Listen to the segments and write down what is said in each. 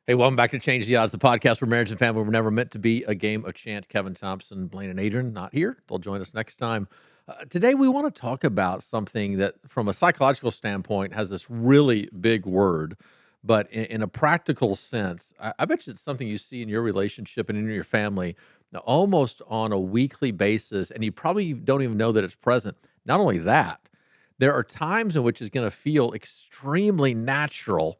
Hey, welcome back to Change the Odds, the podcast where marriage and family were never meant to be a game of chance. Kevin Thompson, Blaine, and Adrian not here. They'll join us next time. Today, we want to talk about something that, from a psychological standpoint, has this really big word, but in a practical sense, I bet you it's something you see in your relationship and in your family almost on a weekly basis, and you probably don't even know that it's present. Not only that, there are times in which it's going to feel extremely natural,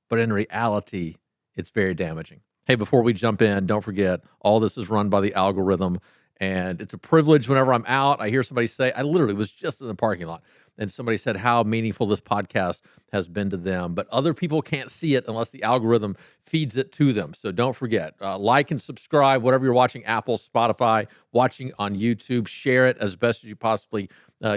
but in reality, it's very damaging. Hey, before we jump in, don't forget, all this is run by the algorithm, and it's a privilege whenever I'm out. I hear somebody say, I literally was just in the parking lot, and somebody said how meaningful this podcast has been to them, but other people can't see it unless the algorithm feeds it to them. So don't forget, like and subscribe, whatever you're watching, Apple, Spotify, watching on YouTube, share it as best as you possibly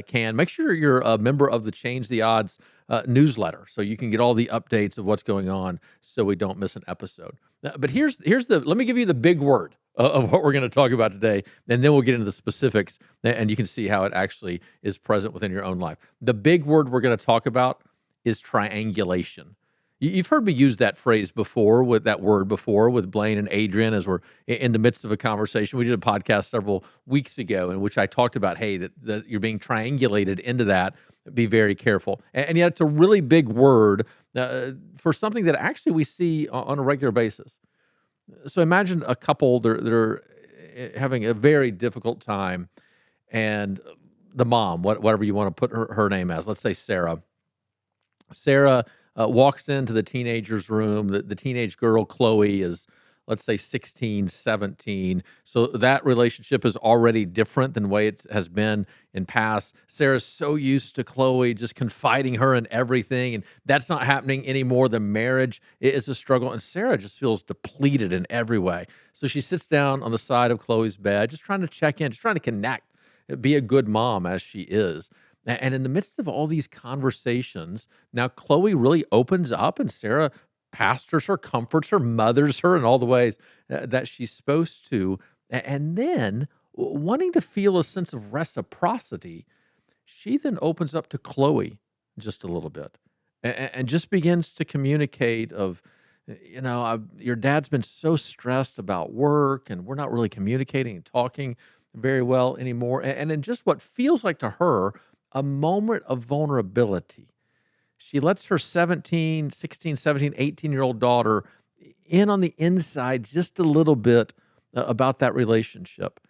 can. Make sure you're a member of the Change the Odds newsletter so you can get all the updates of what's going on so we don't miss an episode. But let me give you the big word of what we're going to talk about today, and then we'll get into the specifics, and you can see how it actually is present within your own life. The big word we're going to talk about is triangulation. You've heard me use that phrase before, with that word before, with Blaine and Adrian, as we're in the midst of a conversation. We did a podcast several weeks ago in which I talked about, hey, that you're being triangulated into that. Be very careful. And yet it's a really big word for something that actually we see on a regular basis. So imagine a couple, they're having a very difficult time, and the mom, whatever you want to put her name as, let's say Sarah. Sarah walks into the teenager's room. The teenage girl, Chloe, is, let's say, 16, 17. So that relationship is already different than the way it has been in past. Sarah's so used to Chloe just confiding her in everything, and that's not happening anymore. The marriage is a struggle, and Sarah just feels depleted in every way. So she sits down on the side of Chloe's bed, just trying to check in, just trying to connect, be a good mom as she is. And in the midst of all these conversations, now Chloe really opens up, and Sarah pastors her, comforts her, mothers her in all the ways that she's supposed to. And then, wanting to feel a sense of reciprocity, she then opens up to Chloe just a little bit and just begins to communicate of, your dad's been so stressed about work, and we're not really communicating and talking very well anymore. And in just what feels like to her a moment of vulnerability, she lets her 17, 16, 17, 18-year-old daughter in on the inside just a little bit about that relationship.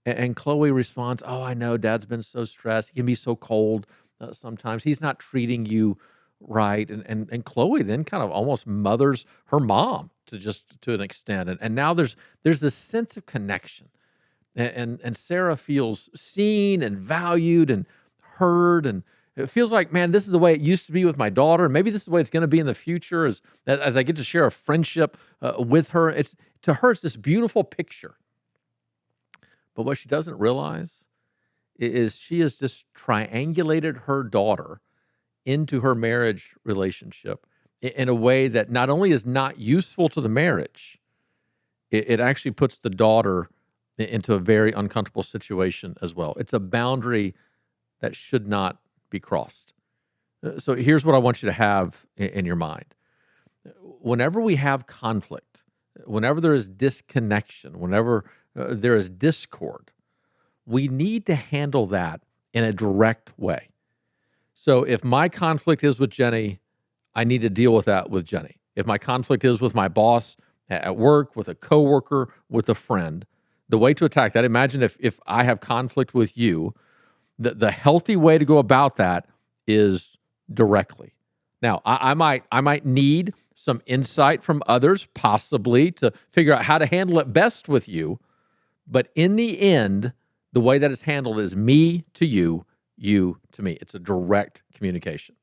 And Chloe responds, oh, I know Dad's been so stressed. He can be so cold sometimes. He's not treating you right. And Chloe then kind of almost mothers her mom to an extent. And now there's this sense of connection. And Sarah feels seen and valued and heard, and it feels like, man, this is the way it used to be with my daughter, and maybe this is the way it's going to be in the future as I get to share a friendship with her. It's this beautiful picture. But what she doesn't realize is she has just triangulated her daughter into her marriage relationship in a way that not only is not useful to the marriage, it actually puts the daughter into a very uncomfortable situation as well. It's a boundary that should not be crossed. So here's what I want you to have in your mind. Whenever we have conflict, whenever there is disconnection, whenever there is discord, we need to handle that in a direct way. So if my conflict is with Jenny, I need to deal with that with Jenny. If my conflict is with my boss at work, with a coworker, with a friend, the way to attack that, imagine if I have conflict with you, the healthy way to go about that is directly. Now, I might need some insight from others, possibly, to figure out how to handle it best with you. But in the end, the way that it's handled is me to you, you to me. It's a direct communication.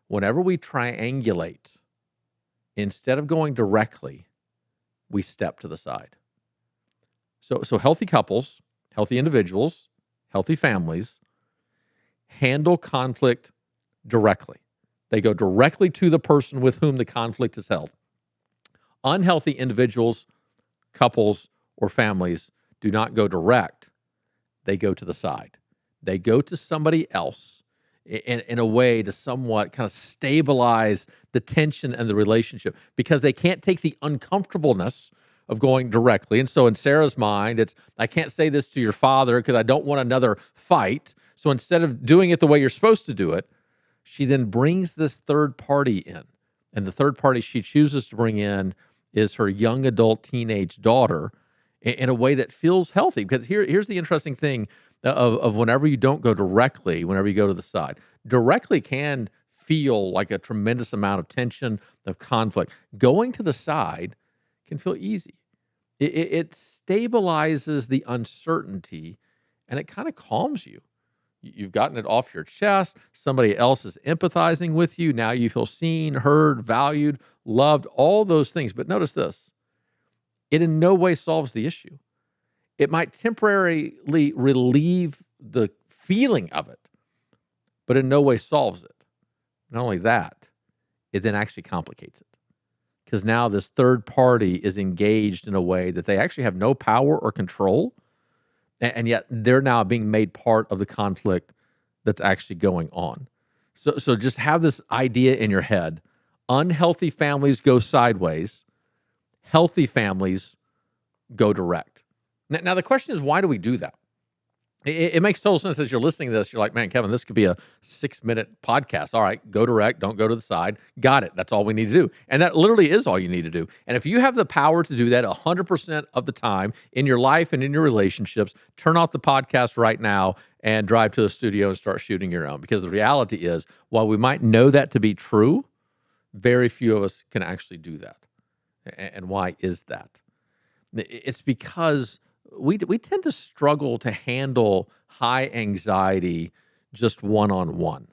Whenever we triangulate, instead of going directly, we step to the side. So healthy couples, healthy individuals, healthy families handle conflict directly. They go directly to the person with whom the conflict is held. Unhealthy individuals, couples, or families do not go direct. They go to the side. They go to somebody else in a way to somewhat kind of stabilize the tension and the relationship because they can't take the uncomfortableness of going directly. And so in Sarah's mind, it's, I can't say this to your father because I don't want another fight. So instead of doing it the way you're supposed to do it, she then brings this third party in. And the third party she chooses to bring in is her young adult teenage daughter in a way that feels healthy. Because here's the interesting thing of whenever you don't go directly, whenever you go to the side, directly can feel like a tremendous amount of tension, of conflict. Going to the side can feel easy. It stabilizes the uncertainty and it kind of calms you. You've gotten it off your chest. Somebody else is empathizing with you. Now you feel seen, heard, valued, loved, all those things. But notice this, it in no way solves the issue. It might temporarily relieve the feeling of it, but in no way solves it. Not only that, it then actually complicates it. Because now this third party is engaged in a way that they actually have no power or control, and yet they're now being made part of the conflict that's actually going on. So just have this idea in your head. Unhealthy families go sideways. Healthy families go direct. Now the question is, why do we do that? It makes total sense as you're listening to this. You're like, man, Kevin, this could be a 6-minute podcast. All right, go direct, don't go to the side. Got it. That's all we need to do. And that literally is all you need to do. And if you have the power to do that 100% of the time in your life and in your relationships, turn off the podcast right now and drive to a studio and start shooting your own. Because the reality is, while we might know that to be true, very few of us can actually do that. And why is that? It's because we tend to struggle to handle high anxiety just one-on-one.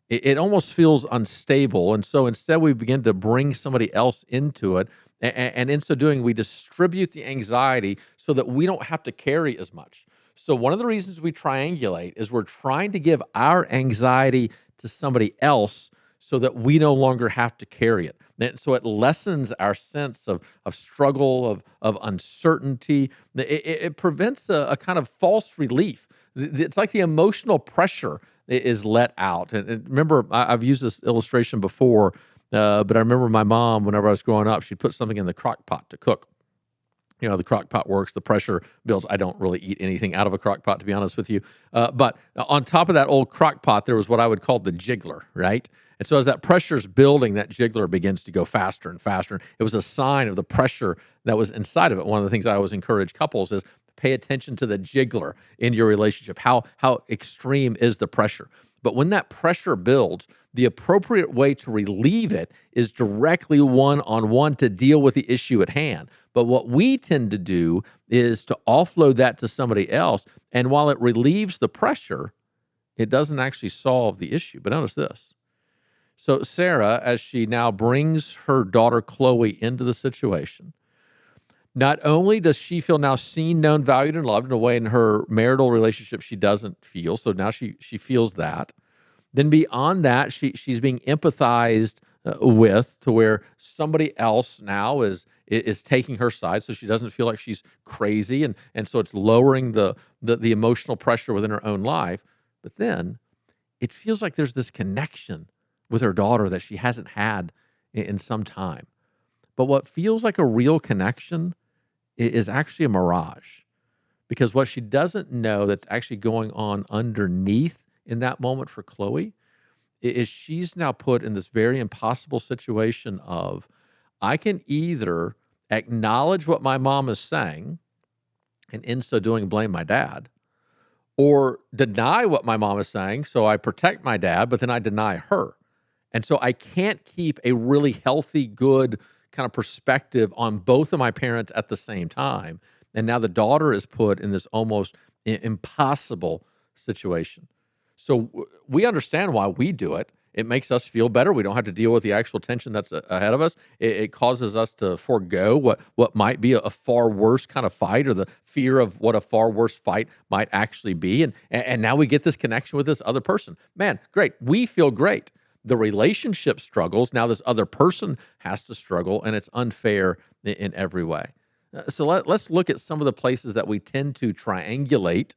It almost feels unstable. And so instead we begin to bring somebody else into it. And in so doing, we distribute the anxiety so that we don't have to carry as much. So one of the reasons we triangulate is we're trying to give our anxiety to somebody else so that we no longer have to carry it. And so it lessens our sense of struggle, of uncertainty. It prevents a kind of false relief. It's like the emotional pressure is let out. And remember, I've used this illustration before, but I remember my mom, whenever I was growing up, she'd put something in the crock pot to cook. You know, the crock pot works, the pressure builds. I don't really eat anything out of a crock pot, to be honest with you. But on top of that old crock pot, there was what I would call the jiggler, right? And so as that pressure's building, that jiggler begins to go faster and faster. It was a sign of the pressure that was inside of it. One of the things I always encourage couples is pay attention to the jiggler in your relationship. How extreme is the pressure? But when that pressure builds, the appropriate way to relieve it is directly one-on-one to deal with the issue at hand. But what we tend to do is to offload that to somebody else. And while it relieves the pressure, it doesn't actually solve the issue. But notice this. So Sarah, as she now brings her daughter Chloe into the situation, not only does she feel now seen, known, valued, and loved in a way in her marital relationship she doesn't feel, so now she feels that. Then beyond that, she's being empathized with to where somebody else now is taking her side, so she doesn't feel like she's crazy, and so it's lowering the emotional pressure within her own life. But then it feels like there's this connection with her daughter that she hasn't had in some time. But what feels like a real connection is actually a mirage, because what she doesn't know that's actually going on underneath in that moment for Chloe is she's now put in this very impossible situation of, I can either acknowledge what my mom is saying and in so doing blame my dad, or deny what my mom is saying, so I protect my dad, but then I deny her. And so I can't keep a really healthy, good kind of perspective on both of my parents at the same time. And now the daughter is put in this almost impossible situation. So we understand why we do it. It makes us feel better. We don't have to deal with the actual tension that's ahead of us. It causes us to forego what might be a far worse kind of fight, or the fear of what a far worse fight might actually be. And now we get this connection with this other person. Man, great. We feel great. The relationship struggles. Now this other person has to struggle, and it's unfair in every way. So let's look at some of the places that we tend to triangulate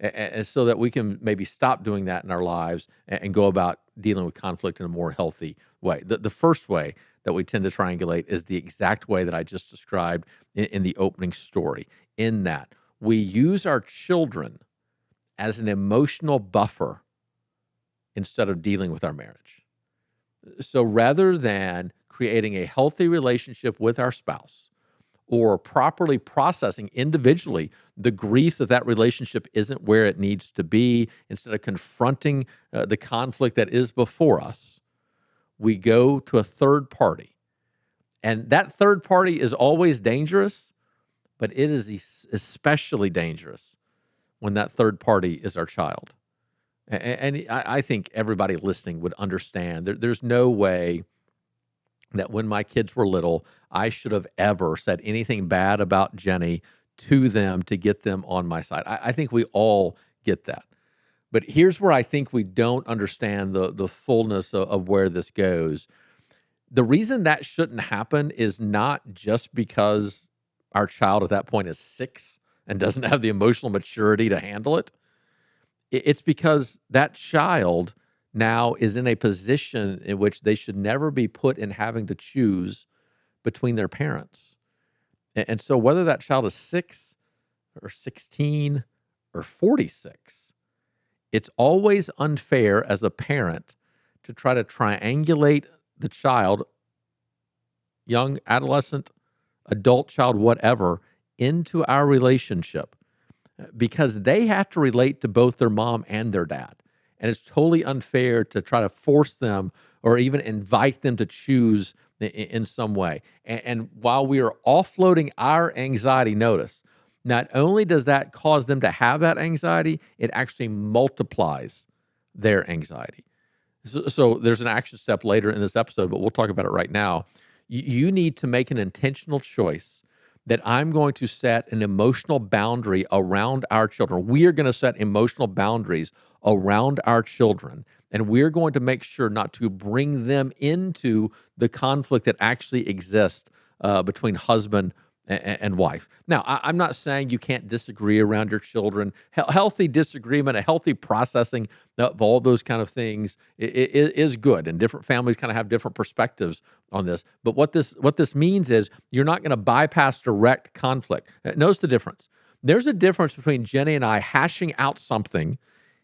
and so that we can maybe stop doing that in our lives and go about dealing with conflict in a more healthy way. The first way that we tend to triangulate is the exact way that I just described in the opening story, in that we use our children as an emotional buffer instead of dealing with our marriage. So rather than creating a healthy relationship with our spouse or properly processing individually the grief that that relationship isn't where it needs to be, instead of confronting the conflict that is before us, we go to a third party. And that third party is always dangerous, but it is especially dangerous when that third party is our child. And I think everybody listening would understand. There's no way that when my kids were little, I should have ever said anything bad about Jenny to them to get them on my side. I think we all get that. But here's where I think we don't understand the fullness of where this goes. The reason that shouldn't happen is not just because our child at that point is 6 and doesn't have the emotional maturity to handle it. It's because that child now is in a position in which they should never be put in having to choose between their parents. And so whether that child is 6 or 16 or 46, it's always unfair as a parent to try to triangulate the child, young, adolescent, adult child, whatever, into our relationship, because they have to relate to both their mom and their dad. And it's totally unfair to try to force them or even invite them to choose in some way. And while we are offloading our anxiety, notice, not only does that cause them to have that anxiety, it actually multiplies their anxiety. So there's an action step later in this episode, but we'll talk about it right now. You need to make an intentional choice that I'm going to set an emotional boundary around our children. We are going to set emotional boundaries around our children, and we're going to make sure not to bring them into the conflict that actually exists between husband and wife. Now, I'm not saying you can't disagree around your children. Healthy disagreement, a healthy processing of all those kind of things is good, and different families kind of have different perspectives on this. But what this means is you're not going to bypass direct conflict. Notice the difference. There's a difference between Jenny and I hashing out something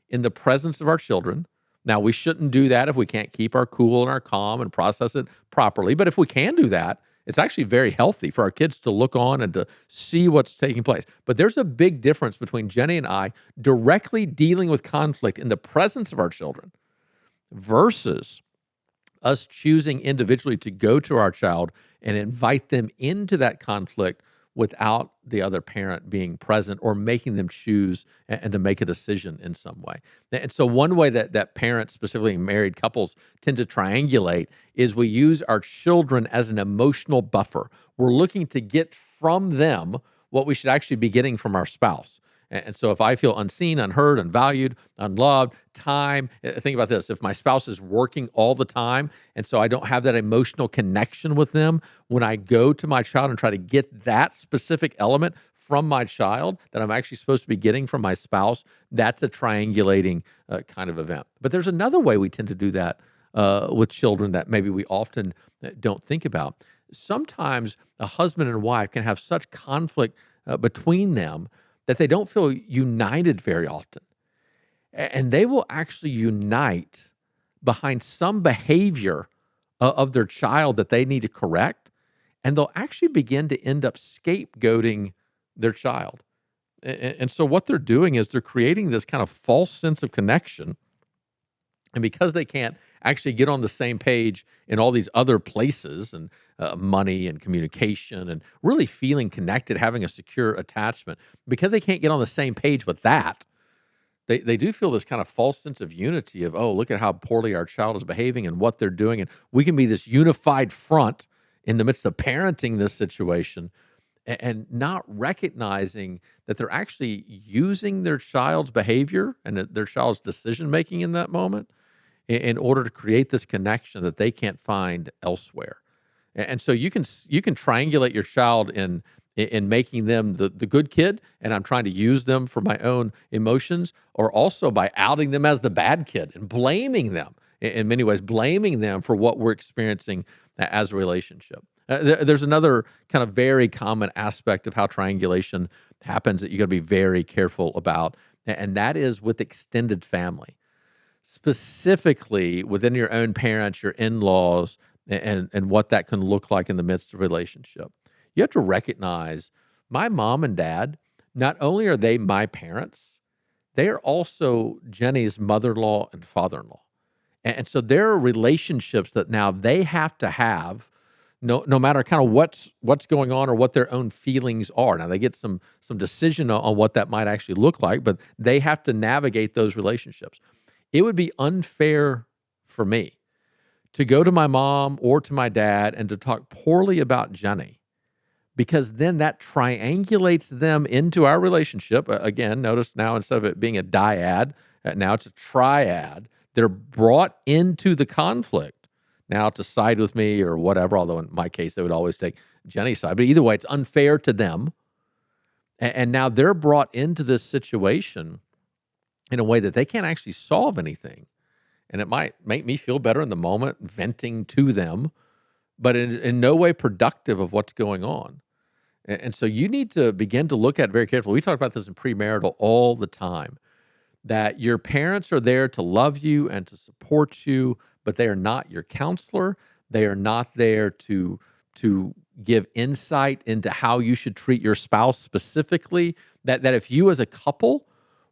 in the presence of our children. Now, we shouldn't do that if we can't keep our cool and our calm and process it properly. But if we can do that, it's actually very healthy for our kids to look on and to see what's taking place. But there's a big difference between Jenny and I directly dealing with conflict in the presence of our children versus us choosing individually to go to our child and invite them into that conflict without the other parent being present or making them choose and to make a decision in some way. And so one way that parents, specifically married couples, tend to triangulate is we use our children as an emotional buffer. We're looking to get from them what we should actually be getting from our spouse. And so if I feel unseen, unheard, unvalued, unloved, time, think about this. If my spouse is working all the time, and so I don't have that emotional connection with them, when I go to my child and try to get that specific element from my child that I'm actually supposed to be getting from my spouse, that's a triangulating kind of event. But there's another way we tend to do that with children that maybe we often don't think about. Sometimes a husband and wife can have such conflict between them that they don't feel united very often. And they will actually unite behind some behavior of their child that they need to correct. And they'll actually begin to end up scapegoating their child. And so what they're doing is they're creating this kind of false sense of connection. And because they can't actually get on the same page in all these other places and money and communication and really feeling connected, having a secure attachment, because they can't get on the same page with that, they do feel this kind of false sense of unity of, oh, look at how poorly our child is behaving and what they're doing. And we can be this unified front in the midst of parenting this situation and not recognizing that they're actually using their child's behavior and their child's decision-making in that moment in order to create this connection that they can't find elsewhere. And so you can triangulate your child in in making them the good kid, and I'm trying to use them for my own emotions, or also by outing them as the bad kid and blaming them in many ways, blaming them for what we're experiencing as a relationship. There's another kind of very common aspect of how triangulation happens that you got to be very careful about, and that is with extended family, specifically within your own parents, your in-laws, and what that can look like in the midst of a relationship. You have to recognize my mom and dad, not only are they my parents, they are also Jenny's mother-in-law and father-in-law. And so there are relationships that now they have to have, no matter kind of what's going on or what their own feelings are. Now they get some decision on what that might actually look like, but they have to navigate those relationships. It would be unfair for me to go to my mom or to my dad and to talk poorly about Jenny, because then that triangulates them into our relationship. Again, notice now instead of it being a dyad, now it's a triad. They're brought into the conflict now to side with me or whatever, although in my case, they would always take Jenny's side. But either way, it's unfair to them. And now they're brought into this situation in a way that they can't actually solve anything. And it might make me feel better in the moment, venting to them, but in no way productive of what's going on. And so you need to begin to look at very carefully. We talk about this in premarital all the time, that your parents are there to love you and to support you, but they are not your counselor. They are not there to give insight into how you should treat your spouse specifically. That if you as a couple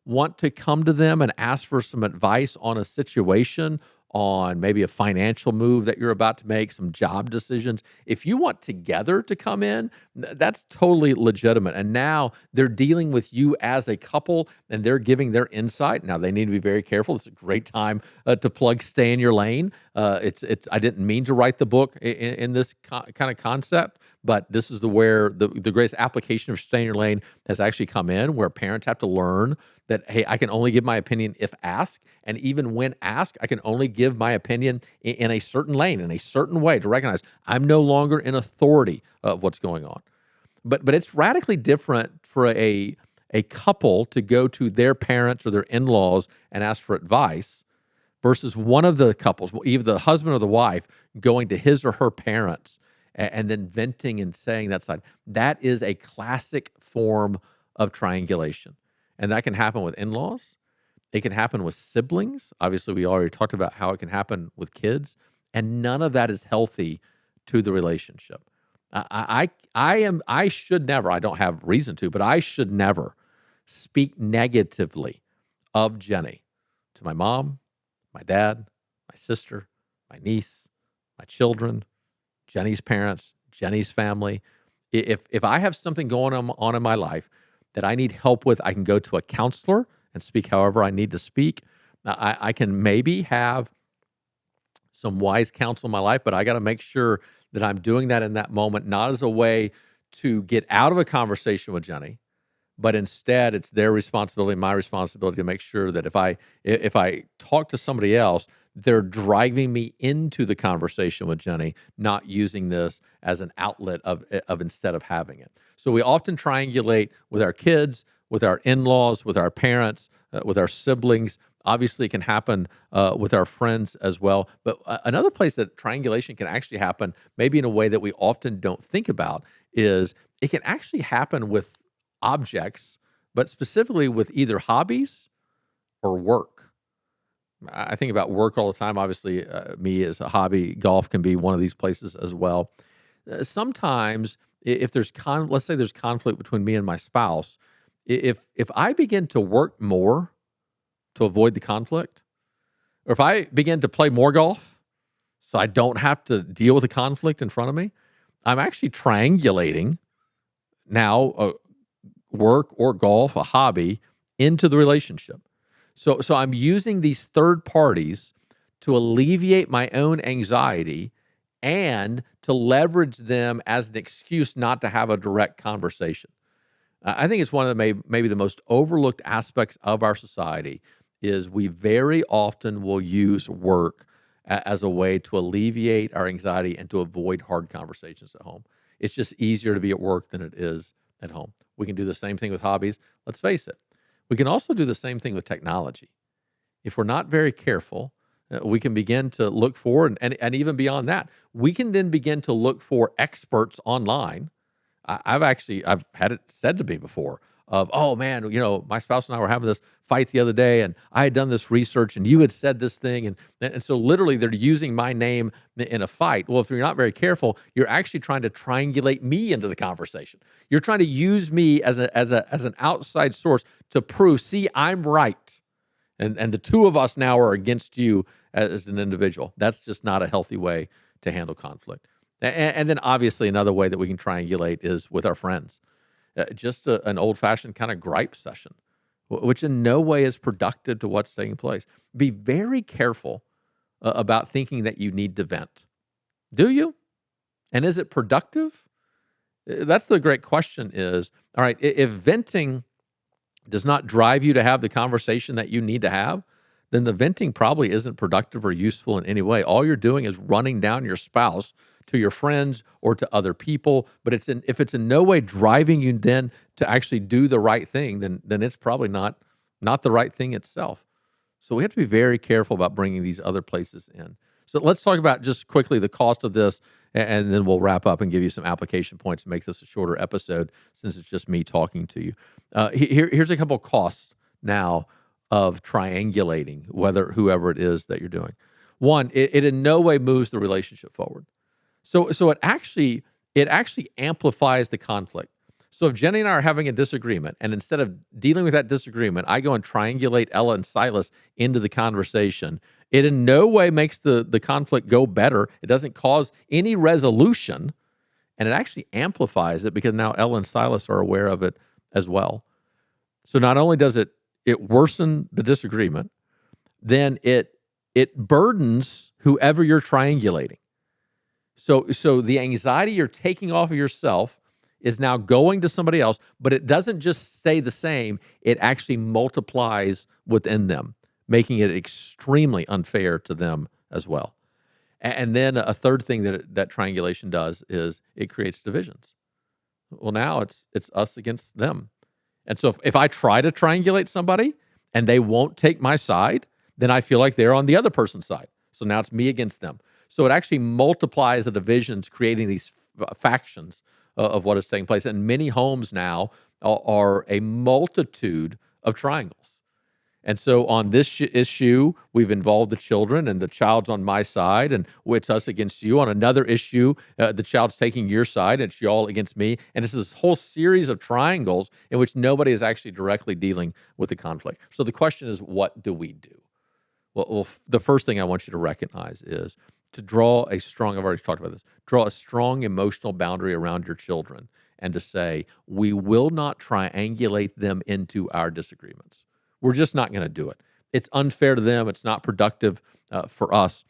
want to come to them and ask for some advice on a situation, on maybe a financial move that you're about to make, some job decisions, if you want together to come in, that's totally legitimate. And now they're dealing with you as a couple and they're giving their insight. Now they need to be very careful. It's a great time to plug Stay in Your Lane. I didn't mean to write the book in this kind of concept, but this is where the greatest application of Stay in Your Lane has actually come in, where parents have to learn that, hey, I can only give my opinion if asked. And even when asked, I can only give my opinion in a certain lane, in a certain way, to recognize I'm no longer in authority of what's going on. But it's radically different for a couple to go to their parents or their in-laws and ask for advice versus one of the couples, either the husband or the wife, going to his or her parents and then venting and saying that side. That is a classic form of triangulation. And that can happen with in-laws. It can happen with siblings. Obviously, we already talked about how it can happen with kids. And none of that is healthy to the relationship. I should never, I don't have reason to, but I should never speak negatively of Jenny to my mom, my dad, my sister, my niece, my children, Jenny's parents, Jenny's family. If I have something going on in my life that I need help with, I can go to a counselor and speak however I need to speak. I can maybe have some wise counsel in my life, but I got to make sure that I'm doing that in that moment, not as a way to get out of a conversation with Jenny, but instead it's their responsibility, my responsibility to make sure that if I talk to somebody else, they're driving me into the conversation with Jenny, not using this as an outlet of instead of having it. So we often triangulate with our kids, with our in-laws, with our parents, with our siblings. Obviously, it can happen with our friends as well. But another place that triangulation can actually happen, maybe in a way that we often don't think about, is it can actually happen with objects, but specifically with either hobbies or work. I think about work all the time. Obviously, me as a hobby, golf can be one of these places as well. Sometimes, if there's let's say there's conflict between me and my spouse, if I begin to work more to avoid the conflict, or if I begin to play more golf so I don't have to deal with the conflict in front of me, I'm actually triangulating now work or golf, a hobby, into the relationship. So I'm using these third parties to alleviate my own anxiety and to leverage them as an excuse not to have a direct conversation. I think it's one of the maybe the most overlooked aspects of our society is we very often will use work as a way to alleviate our anxiety and to avoid hard conversations at home. It's just easier to be at work than it is at home. We can do the same thing with hobbies. Let's face it. We can also do the same thing with technology. If we're not very careful, we can begin to look for, and even beyond that, we can then begin to look for experts online. I've had it said to me before of, oh man, my spouse and I were having this fight the other day, and I had done this research, and you had said this thing, and so literally they're using my name in a fight. Well, if you're not very careful, you're actually trying to triangulate me into the conversation. You're trying to use me as an outside source to prove, see, I'm right. And the two of us now are against you as an individual. That's just not a healthy way to handle conflict. And then obviously another way that we can triangulate is with our friends. Just an old-fashioned kind of gripe session, which in no way is productive to what's taking place. Be very careful about thinking that you need to vent. Do you? And is it productive? That's the great question is, all right, if venting does not drive you to have the conversation that you need to have, then the venting probably isn't productive or useful in any way. All you're doing is running down your spouse to your friends or to other people. But if it's in no way driving you then to actually do the right thing, then it's probably not the right thing itself. So we have to be very careful about bringing these other places in. So let's talk about just quickly the cost of this, and then we'll wrap up and give you some application points to make this a shorter episode since it's just me talking to you. Here's a couple of costs now of triangulating whoever it is that you're doing. One, it in no way moves the relationship forward. So it actually amplifies the conflict. So if Jenny and I are having a disagreement, and instead of dealing with that disagreement, I go and triangulate Ella and Silas into the conversation, it in no way makes the conflict go better. It doesn't cause any resolution, and it actually amplifies it because now Ella and Silas are aware of it as well. So not only does it worsen the disagreement, then it burdens whoever you're triangulating. So the anxiety you're taking off of yourself is now going to somebody else, but it doesn't just stay the same. It actually multiplies within them, making it extremely unfair to them as well. And then a third thing that triangulation does is it creates divisions. Well, now it's us against them. And so if I try to triangulate somebody and they won't take my side, then I feel like they're on the other person's side. So now it's me against them. So it actually multiplies the divisions, creating these factions of what is taking place. And many homes now are a multitude of triangles. And so on this issue, we've involved the children, and the child's on my side, and it's us against you. On another issue, the child's taking your side, and it's y'all against me. And it's this whole series of triangles in which nobody is actually directly dealing with the conflict. So the question is, what do we do? Well, the first thing I want you to recognize is to draw a strong, I've already talked about this, draw a strong emotional boundary around your children and to say, we will not triangulate them into our disagreements. We're just not going to do it. It's unfair to them. It's not productive for us.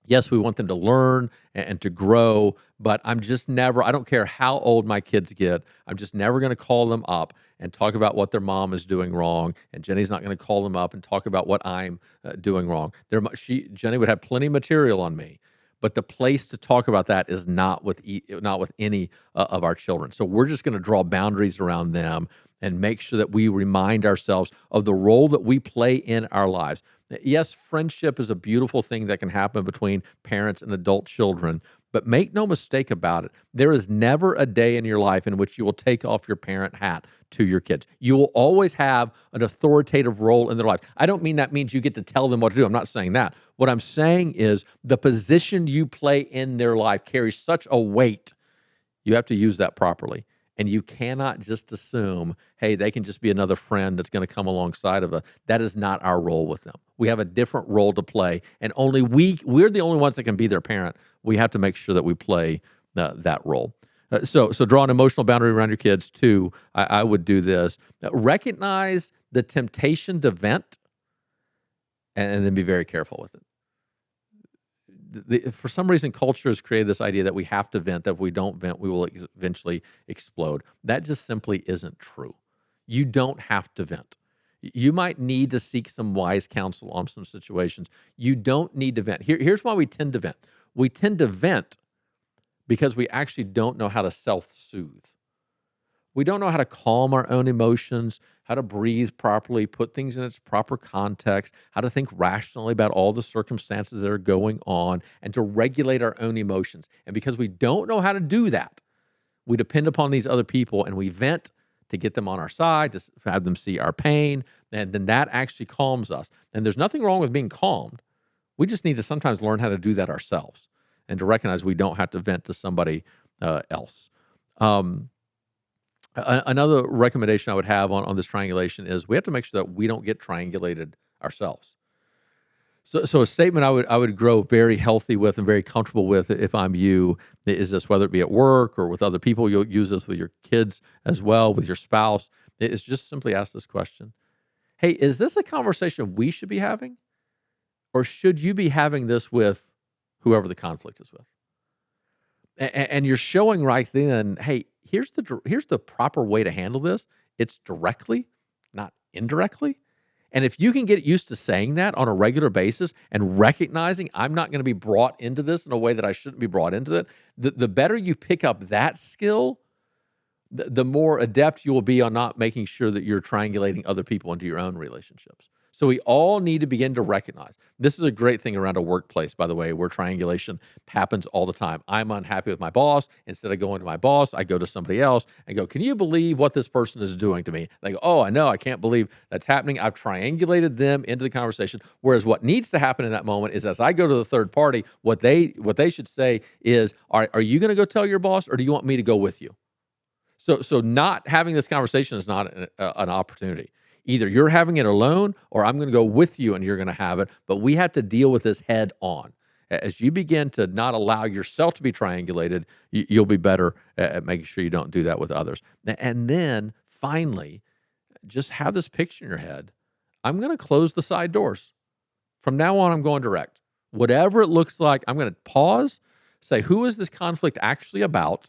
Yes, we want them to learn and to grow, but I don't care how old my kids get, I'm just never going to call them up and talk about what their mom is doing wrong, and Jenny's not going to call them up and talk about what I'm doing wrong. Jenny would have plenty of material on me, but the place to talk about that is not with any of our children. So we're just going to draw boundaries around them and make sure that we remind ourselves of the role that we play in our lives. Yes, friendship is a beautiful thing that can happen between parents and adult children, but make no mistake about it. There is never a day in your life in which you will take off your parent hat to your kids. You will always have an authoritative role in their life. I don't mean that means you get to tell them what to do. I'm not saying that. What I'm saying is the position you play in their life carries such a weight. You have to use that properly. And you cannot just assume, hey, they can just be another friend that's going to come alongside of us. That is not our role with them. We have a different role to play, and only we're the only ones that can be their parent. We have to make sure that we play that role. So draw an emotional boundary around your kids. Two, I would do this. Recognize the temptation to vent, and then be very careful with it. For some reason, culture has created this idea that we have to vent, that if we don't vent, we will eventually explode. That just simply isn't true. You don't have to vent. You might need to seek some wise counsel on some situations. You don't need to vent. Here's why we tend to vent. We tend to vent because we actually don't know how to self-soothe. We don't know how to calm our own emotions, how to breathe properly, put things in its proper context, how to think rationally about all the circumstances that are going on, and to regulate our own emotions. And because we don't know how to do that, we depend upon these other people and we vent to get them on our side, to have them see our pain, and then that actually calms us. And there's nothing wrong with being calmed. We just need to sometimes learn how to do that ourselves and to recognize we don't have to vent to somebody else. Um, Another recommendation I would have on this triangulation is we have to make sure that we don't get triangulated ourselves. So a statement I would grow very healthy with and very comfortable with if I'm you is this, whether it be at work or with other people. You'll use this with your kids as well, with your spouse. Is just simply ask this question: Hey, is this a conversation we should be having, or should you be having this with whoever the conflict is with? And you're showing right then, hey, here's the proper way to handle this. It's directly, not indirectly. And if you can get used to saying that on a regular basis and recognizing I'm not going to be brought into this in a way that I shouldn't be brought into it, the better you pick up that skill, the more adept you will be on not making sure that you're triangulating other people into your own relationships. So we all need to begin to recognize this is a great thing around a workplace, by the way, where triangulation happens all the time. I'm unhappy with my boss. Instead of going to my boss, I go to somebody else and go, can you believe what this person is doing to me? They go, oh, I know. I can't believe that's happening. I've triangulated them into the conversation. Whereas what needs to happen in that moment is as I go to the third party, what they should say is, all right, are you going to go tell your boss or do you want me to go with you? So not having this conversation is not an opportunity. Either you're having it alone or I'm going to go with you and you're going to have it. But we have to deal with this head on. As you begin to not allow yourself to be triangulated, you'll be better at making sure you don't do that with others. And then finally, just have this picture in your head. I'm going to close the side doors. From now on, I'm going direct. Whatever it looks like, I'm going to pause, say, who is this conflict actually about?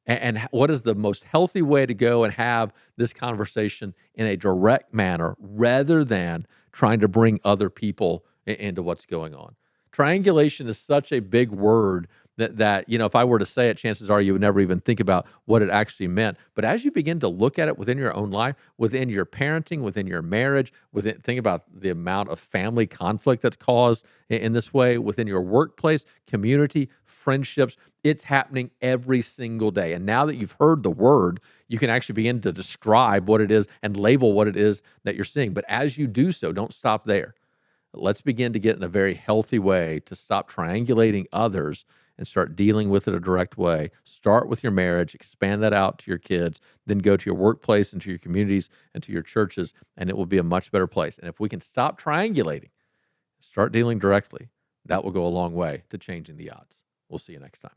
And what is the most healthy way to go and have this conversation in a direct manner rather than trying to bring other people into what's going on? Triangulation is such a big word that if I were to say it, chances are you would never even think about what it actually meant. But as you begin to look at it within your own life, within your parenting, within your marriage, think about the amount of family conflict that's caused in this way, within your workplace, community, friendships, it's happening every single day. And now that you've heard the word, you can actually begin to describe what it is and label what it is that you're seeing. But as you do so, don't stop there. Let's begin to get in a very healthy way to stop triangulating others and start dealing with it a direct way. Start with your marriage, expand that out to your kids, then go to your workplace and to your communities and to your churches, and it will be a much better place. And if we can stop triangulating, start dealing directly, that will go a long way to changing the odds. We'll see you next time.